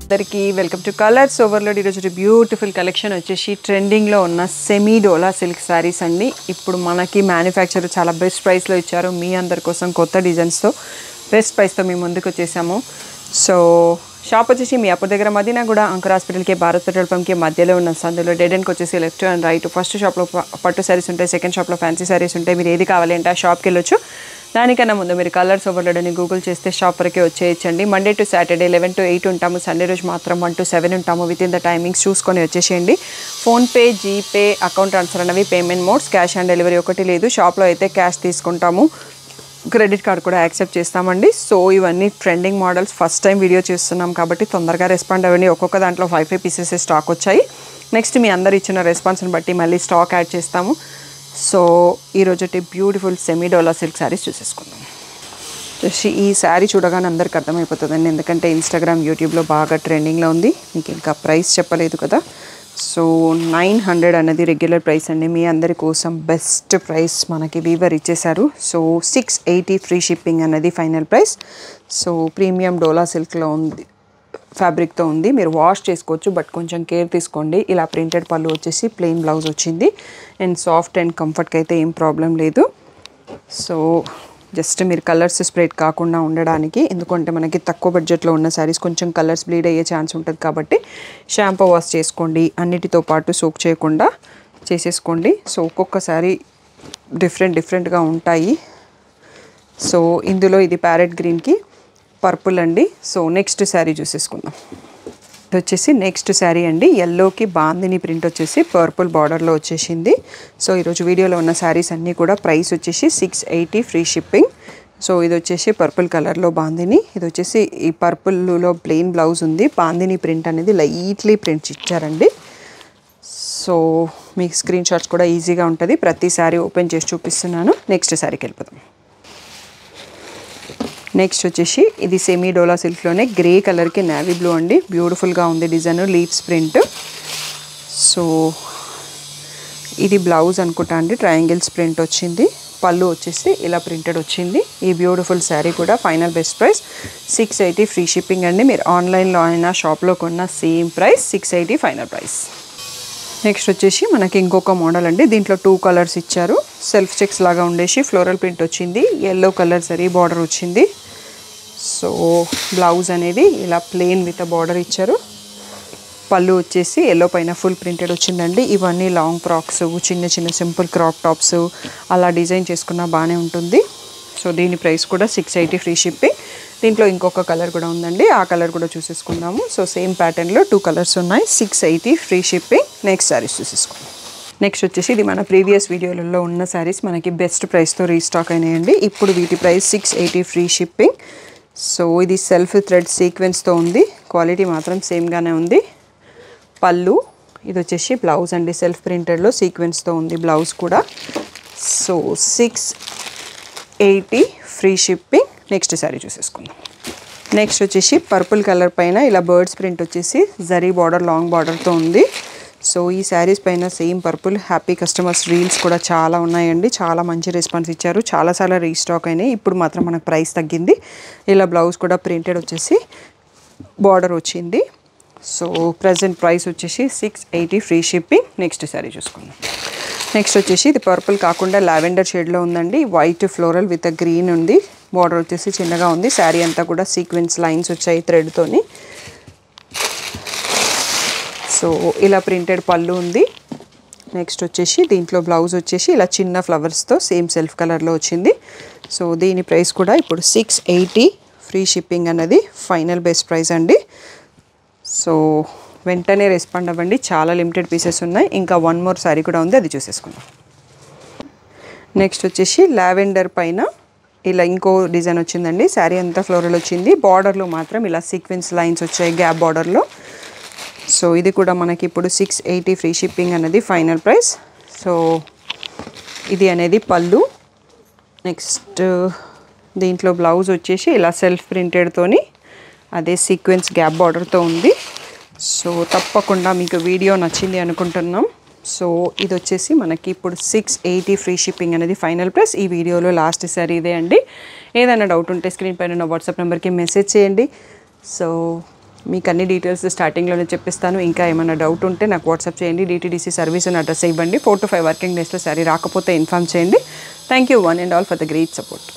అందరికీ welcome to colours overload. ఈరోజు beautiful collection వచ్చేసి ట్రెండింగ్లో ఉన్న సెమీ డోలా సిల్క్ శారీస్ అండి. ఇప్పుడు మనకి మ్యానుఫ్యాక్చర్ చాలా బెస్ట్ ప్రైస్లో ఇచ్చారు. మీ అందరి కోసం కొత్త డిజైన్స్తో బెస్ట్ ప్రైస్తో మేము ముందుకు వచ్చేసాము. సో షాప్ వచ్చేసి మీ అప్పుడు దగ్గర మదీనా కూడా అంకుర్ హాస్పిటల్కి భారత్ పెట్రోల్ పంప్కి మధ్యలో ఉన్న సందులో డెడ్ ఎండ్కి వచ్చేసి లెఫ్ట్ అండ్ రైట్. ఫస్ట్ షాప్లో పట్టు శారీస్ ఉంటాయి, సెకండ్ షాప్లో ఫ్యాన్సీ శారీస్ ఉంటాయి. మీరు ఏది కావాలి అంటే ఆ షాప్కి వెళ్ళొచ్చు. దానికన్నా ముందు మీరు కలర్స్ ఓవర్లోడ్ అని గూగుల్ చేస్తే షాప్ వరకే వచ్చేయచ్చండి. మండే టు సాటర్డే 11 to 8 ఉంటాము. సండే రోజు మాత్రం 1 to 7 ఉంటాము. విత్ ఇన్ ద టైమింగ్స్ చూసుకొని వచ్చేసేయండి. ఫోన్పే, జీపే, అకౌంట్ ట్రాన్స్ఫర్ అనేవి payment modes. Cash on delivery ఒకటి లేదు. షాప్లో అయితే క్యాష్ తీసుకుంటాము, క్రెడిట్ కార్డ్ కూడా యాక్సెప్ట్ చేస్తామండి. సో ఇవన్నీ trending models, first time video చేస్తున్నాం కాబట్టి తొందరగా రెస్పాండ్ అవ్వండి. ఒక్కొక్క దాంట్లో 5 పీసెస్ స్టాక్ వచ్చాయి. నెక్స్ట్ మీ అందరు ఇచ్చిన రెస్పాన్స్ని బట్టి మళ్ళీ స్టాక్ యాడ్ చేస్తాము. సో ఈరోజు బ్యూటిఫుల్ సెమీ డోలా సిల్క్ శారీస్ చూసేసుకుందాం. ఈ శారీ చూడగానే అందరికి అర్థమైపోతుందండి, ఎందుకంటే ఇన్స్టాగ్రామ్, యూట్యూబ్లో బాగా ట్రెండింగ్లో ఉంది. మీకు ఇంకా ప్రైస్ చెప్పలేదు కదా. సో 900 అనేది రెగ్యులర్ ప్రైస్ అండి. మీ అందరి కోసం బెస్ట్ ప్రైస్ మనకి వీవర్ ఇచ్చేశారు. సో 680 ఫ్రీ షిప్పింగ్ అనేది ఫైనల్ ప్రైస్. సో ప్రీమియం డోలా సిల్క్లో ఉంది, ఫ్యాబ్రిక్తో ఉంది. మీరు వాష్ చేసుకోవచ్చు, బట్ కొంచెం కేర్ తీసుకోండి. ఇలా ప్రింటెడ్ పళ్ళు వచ్చేసి ప్లెయిన్ బ్లౌజ్ వచ్చింది. అండ్ సాఫ్ట్ అండ్ కంఫర్ట్కి అయితే ఏం ప్రాబ్లం లేదు. సో జస్ట్ మీరు కలర్స్ స్ప్రెడ్ కాకుండా ఉండడానికి, ఎందుకంటే మనకి తక్కువ బడ్జెట్లో ఉన్న శారీస్ కొంచెం కలర్స్ బ్లీడ్ అయ్యే ఛాన్స్ ఉంటుంది కాబట్టి షాంపూ వాష్ చేసుకోండి. అన్నిటితో పాటు సోక్ చేయకుండా చేసేసుకోండి. సో ఒక్కొక్క శారీ డిఫరెంట్గా ఉంటాయి. సో ఇందులో ఇది ప్యారెట్ గ్రీన్కి పర్పుల్ అండి. సో నెక్స్ట్ శారీ చూసేసుకుందాం. ఇది వచ్చేసి నెక్స్ట్ శారీ అండి. ఎల్లోకి బాందిని ప్రింట్ వచ్చేసి పర్పుల్ బార్డర్లో వచ్చేసింది. సో ఈరోజు వీడియోలో ఉన్న శారీస్ అన్నీ కూడా ప్రైస్ వచ్చేసి 680 ఫ్రీ షిప్పింగ్. సో ఇది వచ్చేసి పర్పుల్ కలర్లో బాందిని, ఇది వచ్చేసి ఈ పర్పుల్లో ప్లెయిన్ బ్లౌజ్ ఉంది. బాందిని ప్రింట్ అనేది లైట్లీ ప్రింట్స్ ఇచ్చారండి. సో మీకు స్క్రీన్ షాట్స్ కూడా ఈజీగా ఉంటుంది. ప్రతి శారీ ఓపెన్ చేసి చూపిస్తున్నాను. నెక్స్ట్ శారీకి వెళ్ళిపోతాం. నెక్స్ట్ వచ్చేసి ఇది సెమీ డోలా సిల్క్లోనే గ్రే కలర్కి నేవీ బ్లూ అండి. బ్యూటిఫుల్గా ఉంది డిజైన్, లీవ్స్ ప్రింట్. సో ఇది బ్లౌజ్ అనుకుంటా అండి, ట్రయాంగిల్స్ ప్రింట్ వచ్చింది. పళ్ళు వచ్చేసి ఇలా ప్రింటెడ్ వచ్చింది. ఈ బ్యూటిఫుల్ శారీ కూడా final best price 680 free shipping అండి. మీరు ఆన్లైన్లో అయినా షాప్లో కొన్న same price 680 final price. Next వచ్చేసి మనకి ఇంకొక మోడల్ అండి. దీంట్లో 2 కలర్స్ ఇచ్చారు. సెల్ఫ్ చెక్స్ లాగా ఉండేసి ఫ్లోరల్ ప్రింట్ వచ్చింది. ఎల్లో కలర్ జరీ బార్డర్ వచ్చింది. సో బ్లౌజ్ అనేది ఇలా ప్లెయిన్ విత్ బార్డర్ ఇచ్చారు. పళ్ళు వచ్చేసి ఎల్లో పైన ఫుల్ ప్రింటెడ్ వచ్చిందండి. ఇవన్నీ లాంగ్ ఫ్రాక్స్, చిన్న సింపుల్ క్రాప్ టాప్స్ అలా డిజైన్ చేసుకున్నా బాగానే ఉంటుంది. సో దీని ప్రైస్ కూడా 680 ఫ్రీ షిప్పింగ్. దీంట్లో ఇంకొక కలర్ కూడా ఉందండి, ఆ కలర్ కూడా చూసేసుకుందాము. సో సేమ్ ప్యాటర్న్లో 2 కలర్స్ ఉన్నాయి. 680 ఫ్రీ షిప్పింగ్. నెక్స్ట్ శారీస్ చూసేసుకుందాం. నెక్స్ట్ వచ్చేసి ఇది మన ప్రీవియస్ వీడియోలలో ఉన్న శారీస్ మనకి బెస్ట్ ప్రైస్తో రీస్టాక్ అయినాయండి. ఇప్పుడు వీటి ప్రైస్ 680 ఫ్రీ షిప్పింగ్. సో ఇది సెల్ఫ్ థ్రెడ్ సీక్వెన్స్తో ఉంది. క్వాలిటీ మాత్రం సేమ్గానే ఉంది. పళ్ళు ఇది వచ్చేసి బ్లౌజ్ అండి, సెల్ఫ్ ప్రింటెడ్లో సీక్వెన్స్తో ఉంది బ్లౌజ్ కూడా. So 680 free shipping. Next sari చూసేసుకుందాం. నెక్స్ట్ వచ్చేసి పర్పుల్ కలర్ పైన ఇలా బర్డ్స్ ప్రింట్ వచ్చేసి జరీ బార్డర్, లాంగ్ బార్డర్తో ఉంది. సో ఈ శారీస్ పైన same purple happy customers reels కూడా చాలా ఉన్నాయండి. చాలా మంచి రెస్పాన్స్ ఇచ్చారు. చాలాసార్లు రీస్టాక్ అయినాయి. ఇప్పుడు మాత్రం మనకు ప్రైస్ తగ్గింది. ఇలా బ్లౌజ్ కూడా ప్రింటెడ్ వచ్చేసి బార్డర్ వచ్చింది. సో ప్రజెంట్ ప్రైస్ వచ్చేసి 680 ఫ్రీ షిప్పింగ్. నెక్స్ట్ శారీ చూసుకుందాం. నెక్స్ట్ వచ్చేసి ఇది పర్పుల్ కాకుండా లావెండర్ షేడ్లో ఉందండి. వైట్ ఫ్లోరల్ విత్ గ్రీన్ ఉంది. బార్డర్ వచ్చేసి చిన్నగా ఉంది. శారీ అంతా కూడా సీక్వెన్స్ లైన్స్ వచ్చాయి థ్రెడ్తోని. సో ఇలా ప్రింటెడ్ పళ్ళు ఉంది. నెక్స్ట్ వచ్చేసి దీంట్లో బ్లౌజ్ వచ్చేసి ఇలా చిన్న ఫ్లవర్స్తో సేమ్ సెల్ఫ్ కలర్లో వచ్చింది. సో దీని ప్రైస్ కూడా ఇప్పుడు 680 ఫ్రీ షిప్పింగ్ అన్నది ఫైనల్ బెస్ట్ ప్రైస్ అండి. సో వెంటనే రెస్పాండ్ అవ్వండి, చాలా లిమిటెడ్ పీసెస్ ఉన్నాయి. ఇంకా 1 more శారీ కూడా ఉంది, అది చూసేసుకుందాం. నెక్స్ట్ వచ్చేసి లావెండర్ పైన ఇలా ఇంకో డిజైన్ వచ్చిందండి. శారీ అంతా ఫ్లోరల్ వచ్చింది. బార్డర్లో మాత్రం ఇలా సీక్వెన్స్ లైన్స్ వచ్చాయి గ్యాప్ బార్డర్లో. సో ఇది కూడా మనకి ఇప్పుడు 680 ఫ్రీ షిప్పింగ్ అనేది ఫైనల్ ప్రైస్. సో ఇది అనేది పళ్ళు. నెక్స్ట్ దీంట్లో బ్లౌజ్ వచ్చేసి ఇలా సెల్ఫ్ ప్రింటెడ్తోని అదే సీక్వెన్స్ గ్యాప్ బార్డర్తో ఉంది. సో తప్పకుండా మీకు వీడియో నచ్చింది అనుకుంటున్నాం. సో ఇది వచ్చేసి మనకి ఇప్పుడు 680 ఫ్రీ షిప్పింగ్ అనేది ఫైనల్ ప్రైస్. ఈ వీడియోలో లాస్ట్ శారీ ఇదే అండి. ఏదైనా డౌట్ ఉంటే స్క్రీన్ పైన ఉన్న వాట్సాప్ నెంబర్కి మెసేజ్ చేయండి. సో మీకు అన్ని డీటెయిల్స్ స్టార్టింగ్లోనే చెప్పిస్తాను. ఇంకా ఏమైనా డౌట్ ఉంటే నాకు వాట్సాప్ చేయండి. DTDC సర్వీస్ అని అడ్రస్ ఇవ్వండి. 4 to 5 వర్కింగ్ డేస్లో శారీ రాకపోతే ఇన్ఫార్మ్ చేయండి. Thank you one and all for the great support.